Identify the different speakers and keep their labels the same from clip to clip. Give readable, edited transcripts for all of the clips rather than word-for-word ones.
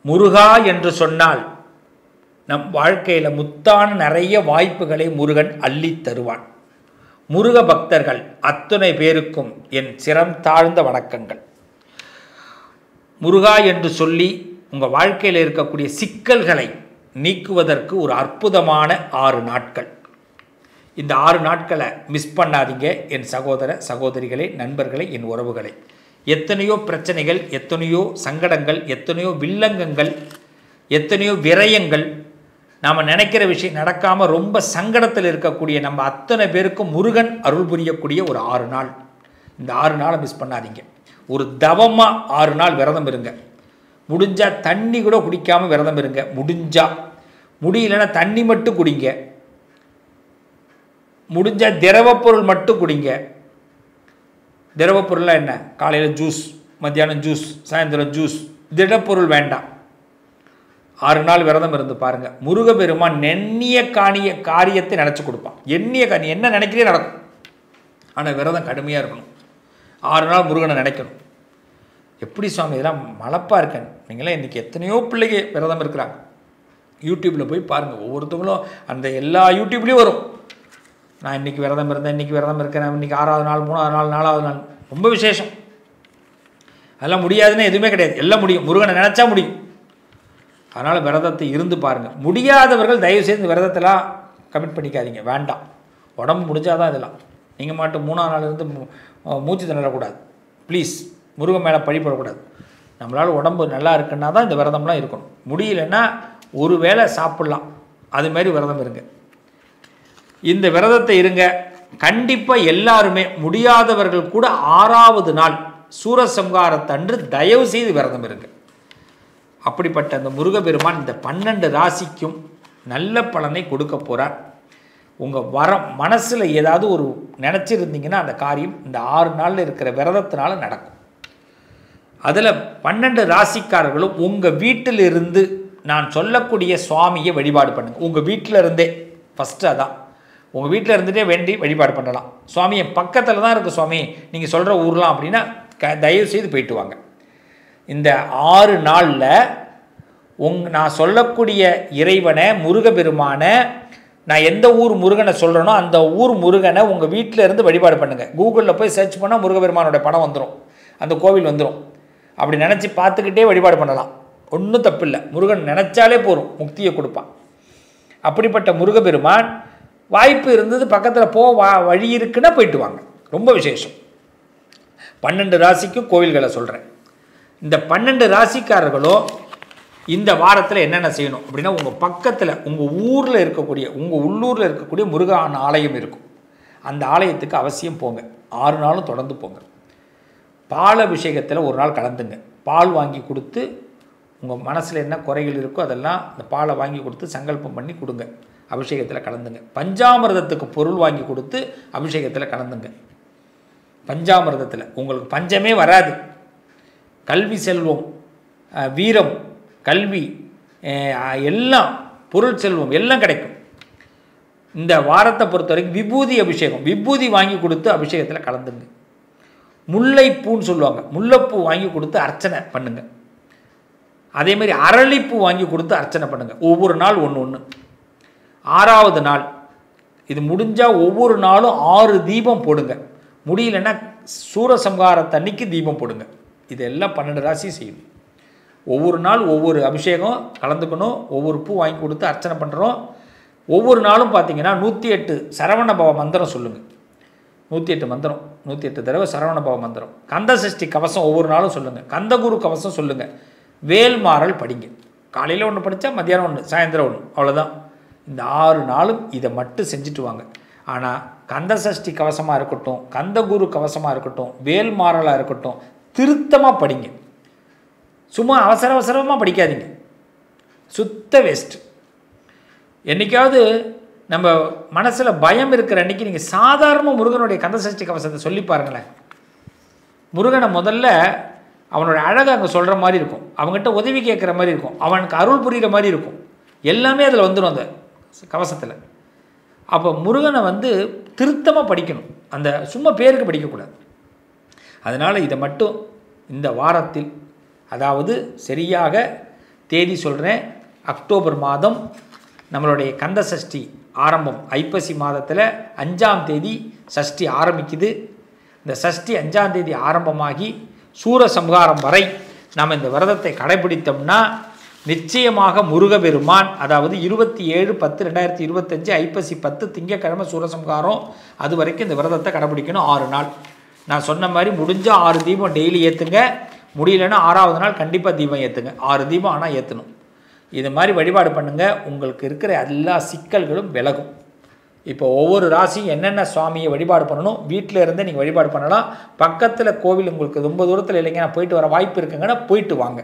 Speaker 1: முருகா என்று சொன்னால் நம் வாழ்க்கையில் முத்தான நிறைய வாய்ப்புகளை முருகன் அள்ளி தருவான். முருக பக்தர்கள் அத்தனை பேருக்கும் என் சிரம் தாழ்ந்த வணக்கங்கள். முருகா என்று சொல்லி உங்கள் வாழ்க்கையில் இருக்கக்கூடிய சிக்கல்களை நீக்குவதற்கு ஒரு அற்புதமான 6 நாட்கள். இந்த 6 நாட்களை மிஸ் பண்ணாதீங்க என் சகோதர சகோதரிகளே, நண்பர்களே, என் உறவுகளை. எத்தனையோ பிரச்சனைகள், எத்தனையோ சங்கடங்கள், எத்தனையோ வில்லங்கங்கள், எத்தனையோ விரயங்கள், நாம் நினைக்கிற விஷயம் நடக்காமல் ரொம்ப சங்கடத்தில் இருக்கக்கூடிய நம்ம அத்தனை பேருக்கும் முருகன் அருள் புரியக்கூடிய ஒரு 6 நாள். இந்த 6 நாளை மிஸ் பண்ணாதீங்க. ஒரு தவமாக 6 நாள் விரதம் இருங்க. முடிஞ்சால் தண்ணி கூட குடிக்காமல் விரதம் இருங்க. முடியலன்னா தண்ணி மட்டும் குடிங்க. முடிஞ்சால் திரவப்பொருள் மட்டும் குடிங்க. திரவப்பொருள்லாம் என்ன? காலையில் ஜூஸ், மத்தியானம் ஜூஸ், சாயந்தரம் ஜூஸ். திடப்பொருள் வேண்டாம். 6 நாள் விரதம் இருந்து பாருங்கள். முருகப்பெருமான் எண்ணிய காரியத்தை நினச்சி கொடுப்பான். எண்ணிய என்ன நினைக்கிறே நடக்கும். ஆனால் விரதம் கடுமையாக இருக்கணும். 6 நாள் முருகனை நினைக்கணும். எப்படி சுவாமி இதெல்லாம் மலப்பாக இருக்கேன்? நீங்களாம் இன்றைக்கி எத்தனையோ பிள்ளைங்க விரதம் இருக்கிறாங்க. யூடியூப்பில் போய் பாருங்கள். ஒவ்வொருத்தவங்களும் அந்த எல்லா யூடியூப்லேயும் வரும். நான் இன்றைக்கி விரதம் இருந்தேன், இன்றைக்கி விரதம் இருக்கிறேன், இன்றைக்கி 6வது நாள், 3வது நாள், 4வது நாள். ரொம்ப விசேஷம். அதெல்லாம் முடியாதுன்னு எதுவுமே கிடையாது. எல்லாம் முடியும். முருகனை நினச்சா முடியும். அதனால் விரதத்தை இருந்து பாருங்கள். முடியாதவர்கள் தயவுசெய்து விரதத்தெல்லாம் கமிட் பண்ணிக்காதீங்க. வேண்டாம். உடம்பு முடிஞ்சால் தான் இதெல்லாம். நீங்கள் மட்டும் 3வது நாள் இருந்து மூச்சு திணறக்கூடாது. ப்ளீஸ். முருகன் மேலே பழிப்படக்கூடாது. நம்மளால் உடம்பு நல்லா இருக்குன்னா தான் இந்த விரதம்லாம் இருக்கணும். முடியலன்னா ஒரு வேளை சாப்பிட்லாம். அதுமாரி விரதம் இருங்க. இந்த விரதத்தை இருங்க. கண்டிப்பாக எல்லாருமே, முடியாதவர்கள் கூட 6வது நாள் சூரசம்ஹாரத்தன்று தயவு செய்து விரதம் இருங்க. அப்படிப்பட்ட அந்த முருகப்பெருமான் இந்த 12 ராசிக்கும் நல்ல பலனை கொடுக்க போகிறார். உங்கள் மனசில் ஏதாவது ஒரு நினச்சிருந்தீங்கன்னா அந்த காரியம் இந்த 6 நாளில் இருக்கிற விரதத்தினால நடக்கும். அதில் 12 ராசிக்காரர்களும் உங்கள் வீட்டிலிருந்து நான் சொல்லக்கூடிய சுவாமியை வழிபாடு பண்ணுங்கள். உங்கள் வீட்டில் இருந்தே ஃபஸ்ட்டு அதான். உங்கள் வீட்டில் இருந்துகிட்டே வேண்டி வழிபாடு பண்ணலாம். சுவாமி என் பக்கத்தில் தான் இருக்குது சுவாமி, நீங்கள் சொல்கிற ஊர்லாம் அப்படின்னா தயவு செய்து போயிட்டு வாங்க. இந்த 6 நாளில் நான் சொல்லக்கூடிய இறைவனை, முருகப்பெருமானை, நான் எந்த ஊர் முருகனை சொல்கிறேனோ அந்த ஊர் முருகனை உங்கள் வீட்டில் இருந்து வழிபாடு பண்ணுங்கள். கூகுளில் போய் சர்ச் பண்ணால் முருகப்பெருமானோட படம் வந்துடும், அந்த கோவில் வந்துடும். அப்படி நினச்சி பார்த்துக்கிட்டே வழிபாடு பண்ணலாம். ஒன்றும் தப்பு இல்லை. முருகன் நினச்சாலே போதும், முக்தியை கொடுப்பான். அப்படிப்பட்ட முருகப்பெருமான் வாய்ப்பு இருந்தது பக்கத்தில் வழி இருக்குன்னா போயிட்டு வாங்க. ரொம்ப விசேஷம். 12 ராசிக்கும் கோவில்களை சொல்கிறேன். இந்த 12 ராசிக்காரர்களும் இந்த வாரத்தில் என்னென்ன செய்யணும் அப்படின்னா, உங்கள் பக்கத்தில் உங்கள் ஊரில் இருக்கக்கூடிய, உங்கள் உள்ளூரில் இருக்கக்கூடிய முருகன் ஆலயம் இருக்கும். அந்த ஆலயத்துக்கு அவசியம் போங்க. 6 நாளும் தொடர்ந்து போங்க. பால் அபிஷேகத்தில் ஒரு நாள் கலந்துங்க. பால் வாங்கி கொடுத்து, உங்கள் மனசில் என்ன குறைகள் இருக்கோ அதெல்லாம் அந்த பாலை வாங்கி கொடுத்து சங்கல்பம் பண்ணி கொடுங்க. அபிஷேகத்தில் கலந்துங்க. பஞ்சாமிர்தத்துக்கு பொருள் வாங்கி கொடுத்து அபிஷேகத்தில் கலந்துங்க. பஞ்சாமிர்தத்தில் உங்களுக்கு பஞ்சமே வராது. கல்வி, செல்வம், வீரம், கல்வி, எல்லாம், பொருள் செல்வம் எல்லாம் கிடைக்கும். இந்த வாரத்தை பொறுத்த வரைக்கும் விபூதி அபிஷேகம், விபூதி வாங்கி கொடுத்து அபிஷேகத்தில் கலந்துங்க. முல்லைப்பூன்னு சொல்லுவாங்க, முல்லைப்பூ வாங்கி கொடுத்து அர்ச்சனை பண்ணுங்க. அதேமாதிரி அரளிப்பூ வாங்கி கொடுத்து அர்ச்சனை பண்ணுங்க. ஒவ்வொரு நாள் ஒன்று. 6வது நாள் இது முடிஞ்சால் ஒவ்வொரு நாளும் 6 தீபம் போடுங்க. முடியலன்னா சூரசம்ஹாரத்தன்னைக்கு தீபம் போடுங்க. இதெல்லாம் 12 ராசி செய்யும். ஒவ்வொரு நாள் ஒவ்வொரு அபிஷேகம் கலந்துக்கணும். ஒவ்வொரு பூ வாங்கி கொடுத்து அர்ச்சனை பண்ணுறோம். ஒவ்வொரு நாளும் பார்த்தீங்கன்னா 108 சரவணபவ மந்திரம் சொல்லுங்கள். 108 மந்திரம், 108 தடவை சரவணபவ மந்திரம். கந்தசஷ்டி கவசம் ஒவ்வொரு நாளும் சொல்லுங்கள். கந்தகுரு கவசம் சொல்லுங்கள். வேல்மாறல் படிங்க. காலையில் ஒன்று படித்தா மத்தியானம் ஒன்று, சாயந்தரம் ஒன்று, அவ்வளோதான். இந்த 6 நாளும் இதை மட்டும் செஞ்சுட்டு வாங்க. ஆனால் கந்தசஷ்டி கவசமாக இருக்கட்டும், கந்தகுரு கவசமாக இருக்கட்டும், வேல்மாறலாக இருக்கட்டும், திருத்தமாக படிங்க. சும்மா அவசரமாக படிக்காதீங்க. சுத்த வேஸ்ட். என்றைக்காவது நம்ம மனசில் பயம் இருக்கிற அன்றைக்கி நீங்கள் சாதாரண முருகனுடைய கந்தசஷ்டி கவசத்தை சொல்லி பாருங்களேன். முருகனை முதல்ல அவனோட அழகை அங்கே சொல்கிற மாதிரி இருக்கும். அவங்ககிட்ட உதவி கேட்குற மாதிரி இருக்கும். அவனுக்கு அருள் புரிகிற மாதிரி இருக்கும். எல்லாமே அதில் வந்துடும் அந்த கவசத்தில். அப்போ முருகனை திருத்தமாக படிக்கணும். அந்த சும்மா பேருக்கு படிக்கக்கூடாது. அதனால் இதை மட்டும் இந்த வாரத்தில், அதாவது சரியாக தேதி சொல்கிறேன். அக்டோபர் மாதம் நம்மளுடைய கந்த சஷ்டி ஆரம்பம். ஐப்பசி மாதத்தில் 5ஆம் தேதி சஷ்டி ஆரம்பிக்குது. இந்த சஷ்டி 5ஆம் தேதி ஆரம்பமாகி சூரசம்ஹாரம் வரை நாம் இந்த விரதத்தை கடைபிடித்தோம்னா நிச்சயமாக முருகபெருமான், அதாவது 27/10/2025 ஐப்பசி 10 திங்கக்கிழமை சூரசம்ஹாரம், அது வரைக்கும் இந்த விரதத்தை கடைபிடிக்கணும். 6 நாள். நான் சொன்ன மாதிரி முடிஞ்சால் 6 தீபம் டெய்லி ஏற்றுங்க. முடியலன்னா 6ஆவது நாள் கண்டிப்பாக தீபம் ஏற்றுங்க. 6 தீபம் ஆனால் ஏற்றணும். இது மாதிரி வழிபாடு பண்ணுங்கள். உங்களுக்கு இருக்கிற எல்லா சிக்கல்களும் விலகும். இப்போ ஒவ்வொரு ராசியும் என்னென்ன சுவாமியை வழிபாடு பண்ணணும் வீட்டில் இருந்தே நீங்கள் வழிபாடு பண்ணலாம். பக்கத்தில் கோவில் உங்களுக்கு ரொம்ப தூரத்தில் இல்லைங்க, நான் போயிட்டு வர வாய்ப்பு இருக்குங்கன்னா போயிட்டு வாங்க.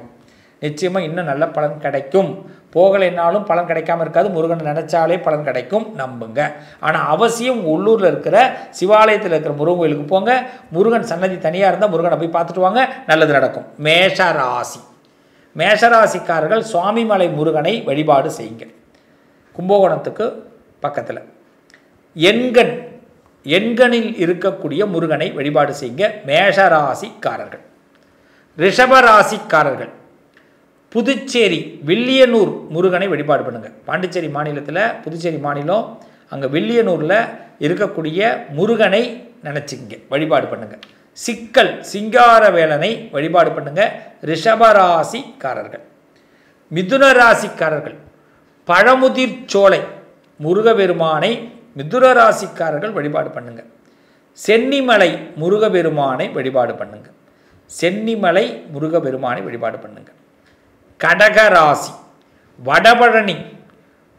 Speaker 1: நிச்சயமாக இன்னும் நல்ல பலன் கிடைக்கும். போகலைன்னாலும் பலன் கிடைக்காமல் இருக்காது. முருகன் நினச்சாலே பலன் கிடைக்கும், நம்புங்க. ஆனால் அவசியம் உள்ளூரில் இருக்கிற சிவாலயத்தில் இருக்கிற முருகன் கோயிலுக்கு போங்க. முருகன் சன்னதி தனியாக இருந்தால் முருகனை போய் பார்த்துட்டு வாங்க, நல்லது நடக்கும். மேஷராசி. மேஷராசிக்காரர்கள் சுவாமிமலை முருகனை வழிபாடு செய்யுங்க. கும்பகோணத்துக்கு பக்கத்தில் எண்கணில் இருக்கக்கூடிய முருகனை வழிபாடு செய்யுங்க மேஷராசிக்காரர்கள். ரிஷபராசிக்காரர்கள் புதுச்சேரி வில்லியனூர் முருகனை வழிபாடு பண்ணுங்கள். பாண்டிச்சேரி மாநிலத்தில் புதுச்சேரி மாநிலம், அங்கே வில்லியனூரில் இருக்கக்கூடிய முருகனை நினச்சிங்க, வழிபாடு பண்ணுங்கள். சிக்கல் சிங்காரவேலனை வழிபாடு பண்ணுங்கள் ரிஷபராசிக்காரர்கள். மிதுன ராசிக்காரர்கள் பழமுதிர் சோலை முருகபெருமானை மிதுன ராசிக்காரர்கள் வழிபாடு பண்ணுங்கள். சென்னிமலை முருகபெருமானை வழிபாடு பண்ணுங்கள். சென்னிமலை முருகபெருமானை வழிபாடு பண்ணுங்கள். கடகராசி வடபழனி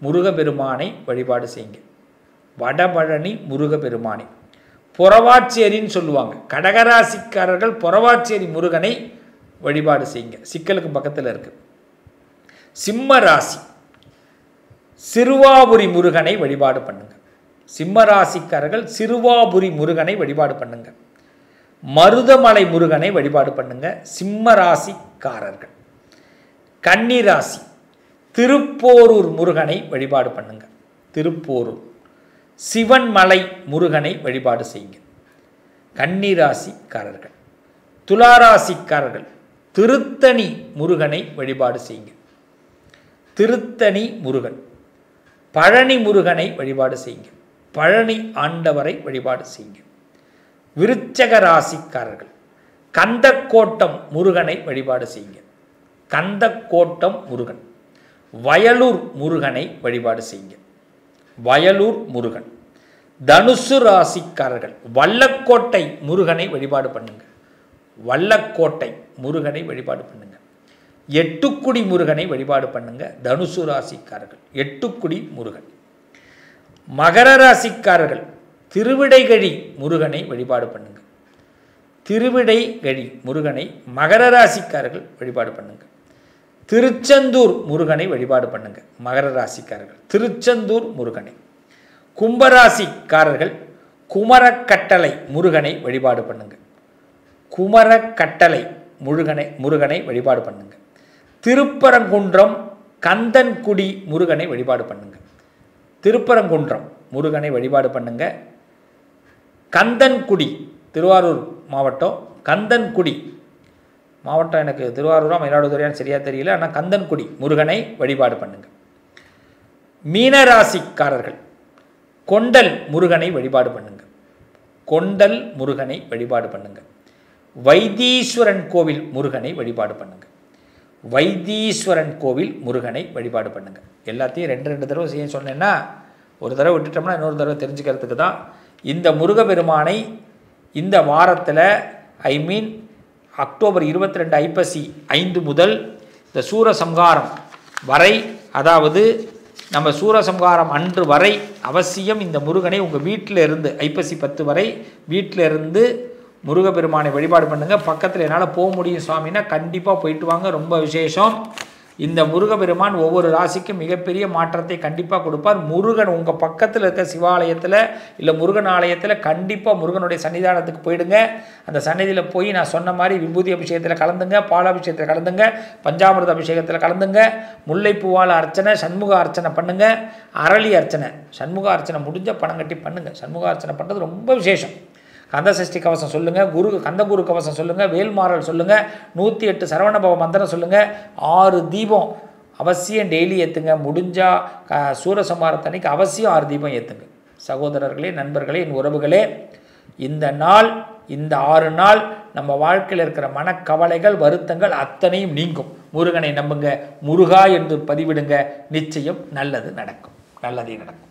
Speaker 1: முருகபெருமானை வழிபாடு செய்யுங்க. வடபழனி முருகபெருமானை புறவாச்சேரின்னு சொல்லுவாங்க. கடகராசிக்காரர்கள் புறவாச்சேரி முருகனை வழிபாடு செய்யுங்க, சிக்கலுக்கு பக்கத்தில் இருக்கு. சிம்ம ராசி சிறுவாபுரி முருகனை வழிபாடு பண்ணுங்க. சிம்ம ராசிக்காரர்கள் சிறுவாபுரி முருகனை வழிபாடு பண்ணுங்க. மருதமலை முருகனை வழிபாடு பண்ணுங்க சிம்ம ராசிக்காரர்கள். கன்னிராசி திருப்போரூர் முருகனை வழிபாடு பண்ணுங்க. திருப்போரூர் சிவன்மலை முருகனை வழிபாடு செய்யுங்க கன்னிராசிக்காரர்கள். துளாராசிக்காரர்கள் திருத்தணி முருகனை வழிபாடு செய்யுங்க. திருத்தணி முருகன். பழனி முருகனை வழிபாடு செய்யுங்க. பழனி ஆண்டவரை வழிபாடு செய்யுங்க. விருச்சக ராசிக்காரர்கள் கந்தக்கோட்டம் முருகனை வழிபாடு செய்யுங்க. கந்தக்கோட்டம் முருகன். வயலூர் முருகனை வழிபாடு செய்யுங்க. வயலூர் முருகன். தனுசு ராசிக்காரர்கள் வல்லக்கோட்டை முருகனை வழிபாடு பண்ணுங்க. வல்லக்கோட்டை முருகனை வழிபாடு பண்ணுங்க. எட்டுக்குடி முருகனை வழிபாடு பண்ணுங்க தனுசு ராசிக்காரர்கள். எட்டுக்குடி முருகன். மகர ராசிக்காரர்கள் திருவிடைகழி முருகனை வழிபாடு பண்ணுங்க. திருவிடைகழி முருகனை மகர ராசிக்காரர்கள் வழிபாடு பண்ணுங்க. திருச்செந்தூர் முருகனை வழிபாடு பண்ணுங்க மகர ராசிக்காரர்கள். திருச்செந்தூர் முருகனை. கும்பராசிக்காரர்கள் குமரக்கட்டளை முருகனை வழிபாடு பண்ணுங்க. குமரக்கட்டளை முருகனை வழிபாடு பண்ணுங்க. திருப்பரங்குன்றம் கந்தன்குடி முருகனை வழிபாடு பண்ணுங்க. திருப்பரங்குன்றம் முருகனை வழிபாடு பண்ணுங்க. கந்தன்குடி திருவாரூர் மாவட்டம். கந்தன்குடி மாவட்டம் எனக்கு திருவாரூரா மயிலாடுதுறையான்னு சரியாக தெரியல, ஆனால் கந்தன்குடி முருகனை வழிபாடு பண்ணுங்க. மீனராசிக்காரர்கள் கொண்டல் முருகனை வழிபாடு பண்ணுங்க. கொண்டல் முருகனை வழிபாடு பண்ணுங்க. வைத்தீஸ்வரன் கோவில் முருகனை வழிபாடு பண்ணுங்க. வைத்தீஸ்வரன் கோவில் முருகனை வழிபாடு பண்ணுங்க. எல்லாத்தையும் 2 தடவை செய்ய சொன்னேன்னா ஒரு தடவை விட்டுட்டோம்னா இன்னொரு தடவை தெரிஞ்சுக்கிறதுக்கு தான். இந்த முருகபெருமானை இந்த வாரத்தில் அக்டோபர் 22 ஐப்பசி 5 முதல் இந்த சூரசம்ஹாரம் வரை, அதாவது நம்ம சூரசம்ஹாரம் அன்று வரை அவசியம் இந்த முருகனை உங்கள் வீட்டில் இருந்து ஐப்பசி 10 வரை வீட்டில் இருந்து முருகப்பெருமானை வழிபாடு பண்ணுங்கள். பக்கத்தில் என்னால் போக முடியும் சுவாமின்னா கண்டிப்பாக போயிட்டு வாங்க, ரொம்ப விசேஷம். இந்த முருகப்பெருமான் ஒவ்வொரு ராசிக்கும் மிகப்பெரிய மாற்றத்தை கண்டிப்பாக கொடுப்பார். முருகன் உங்கள் பக்கத்தில் இருக்க சிவாலயத்தில் இல்லை முருகன் ஆலயத்தில் கண்டிப்பாக முருகனுடைய சன்னிதானத்துக்கு போயிடுங்க. அந்த சன்னிதியில் போய் நான் சொன்ன மாதிரி விபூதி அபிஷேகத்தில் கலந்துங்க, பாலாபிஷேகத்தில் கலந்துங்க, பஞ்சாமிர்த அபிஷேகத்தில் கலந்துங்க, முல்லைப்பூவால் அர்ச்சனை, சண்முக அர்ச்சனை பண்ணுங்கள், அரளி அர்ச்சனை, சண்முக அர்ச்சனை முடிஞ்ச பணம் கட்டி பண்ணுங்கள். சண்முக அர்ச்சனை பண்ணுறது ரொம்ப விசேஷம். கந்த சஷ்டி கவசம் சொல்லுங்கள், கந்தகுரு கவசம் சொல்லுங்கள், வேல்மாறல் சொல்லுங்கள், 108 சரவணபவ மந்திரம் சொல்லுங்கள், 6 தீபம் அவசியம் டெய்லி ஏற்றுங்க. முடிஞ்சால் சூரசம்ஹாரத்தன்னைக்கு அவசியம் 6 தீபம் ஏற்றுங்க. சகோதரர்களே, நண்பர்களே, என் உறவுகளே, இந்த நாள், இந்த 6 நாள் நம்ம வாழ்க்கையில் இருக்கிற மனக்கவலைகள், வருத்தங்கள் அத்தனையும் நீங்கும். முருகனை நம்புங்க, முருகா என்று பதிவிடுங்க, நிச்சயம் நல்லது நடக்கும், நல்லதே நடக்கும்.